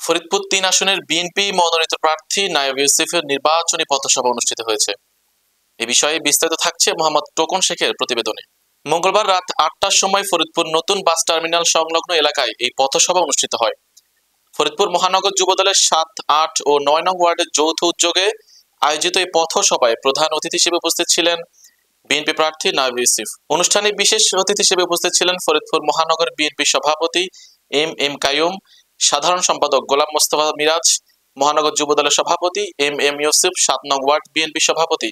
ফরিদপুর-৩ আসনের বিএনপি মনোনীত প্রার্থী নায়েব ইউসুফের নির্বাচনী পথসভা অনুষ্ঠিত হয়েছে। এ বিষয়ে বিস্তারিত থাকছে মোহাম্মদ টোকন শেখের প্রতিবেদনে। মঙ্গলবার রাত ৮টার সময় ফরিদপুর নতুন বাস টার্মিনাল সংলগ্ন এলাকায় এই পথসভা অনুষ্ঠিত হয়। ফরিদপুর মহানগর যুবদলের ৭, ৮ ও ৯ নং ওয়ার্ডের যৌথ উদ্যোগে আয়োজিত এই পথসভায় প্রধান অতিথি হিসেবে উপস্থিত ছিলেন বিএনপি প্রার্থী নায়েব ইউসুফ। অনুষ্ঠানে বিশেষ অতিথি হিসেবে উপস্থিত ছিলেন ফরিদপুর মহানগর বিএনপি সভাপতি এম কাইয়ুম, সাধারণ সম্পাদক গোলাম মোস্তফা মিরাজ, মহানগর যুবদলের সভাপতি এম ইউসুফ, ৭ নং ওয়ার্ড বিএনপি সভাপতি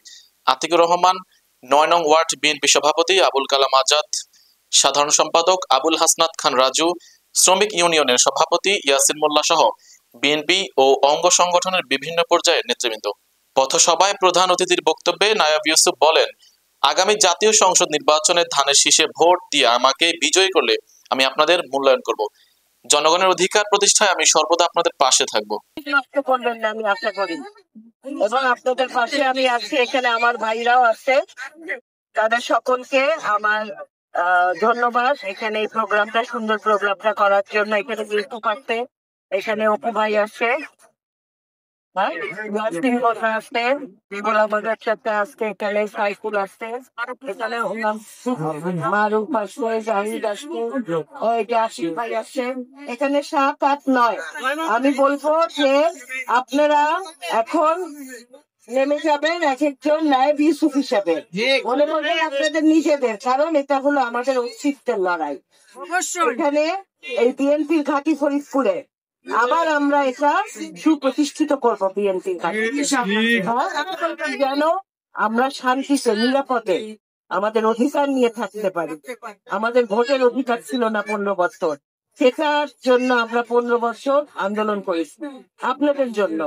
আতিকুর রহমান, ৯ নং ওয়ার্ড বিএনপি সভাপতি আবুল কালাম আজাদ, সাধারণ সম্পাদক আবুল হাসনাত খান রাজু, শ্রমিক ইউনিয়নের সভাপতি ইয়াসিন মোল্লা সহ বিএনপি ও অঙ্গ সংগঠনের বিভিন্ন পর্যায়ের নেতৃবৃন্দ। পথসভায় প্রধান অতিথির বক্তব্যে নায়েব ইউসুফ বলেন, আগামী জাতীয় সংসদ নির্বাচনে ধানের শীষে ভোট দিয়ে আমাকে বিজয়ী করলে আমি আপনাদের মূল্যায়ন করব। জনগণের অধিকার প্রতিষ্ঠায় আমি সর্বদা আপনাদের পাশে থাকবো। নষ্ট করবেন না আমি আশা করি, এবং আপনাদের পাশে আমি আছি। এখানে আমার ভাইরাও আছে, তাদের সকলকে আমার ধন্যবাদ। এখানে এই প্রোগ্রামটা, সুন্দর প্রোগ্রামটা করার জন্য। এখানে যেহেতু পারতে, এখানে অপু ভাই আসছে, এখানে সাইফুল আসছে, এখানে মারুফ আসছে, জাহিদ আসছে, আশিক ভাই আসছে, এখানে ৭, ৮, ৯। আমি বলবো যে আপনারা এখন নেমে যাবেন এক একজন নায়েব ইউসুফ হিসাবে, মনে করবেন আপনাদের নিজেদের, কারণ এটা হলো আমাদের অস্তিত্বের লড়াই। এখানে এই বিএনপির ঘাঁটি ফরিদপুরে আবার আমরা এটা সুপ্রতিষ্ঠিত করবো। বিএনপির ঘাঁটি যেন আমরা শান্তিতে, নিরাপদে আমাদের অধিকার নিয়ে থাকতে পারি। আমাদের ভোটের অধিকার ছিল না 15 বছর, সেটার জন্য আমরা 15 বছর আন্দোলন করেছি আপনাদের জন্য।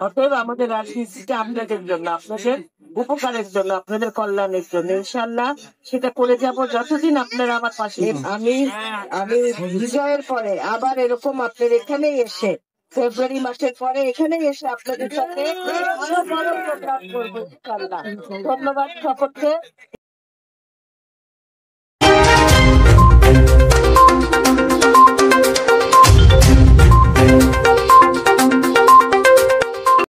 অতএব আমাদের রাজনীতিটা আপনাদের জন্য, আপনাদের উপকারের জন্য, আপনাদের কল্যাণের জন্য। ইনশাল্লাহ সেটা করে যাব যতদিন আপনারা আমার পাশে। আমি বিজয়ের পরে আবার এরকম আপনার এখানে এসে, ফেব্রুয়ারি মাসের পরে এখানে এসে আপনাদের সাথে আরো বড় প্রোগ্রাম করবো ইনশাল্লাহ। ধন্যবাদ সকলকে।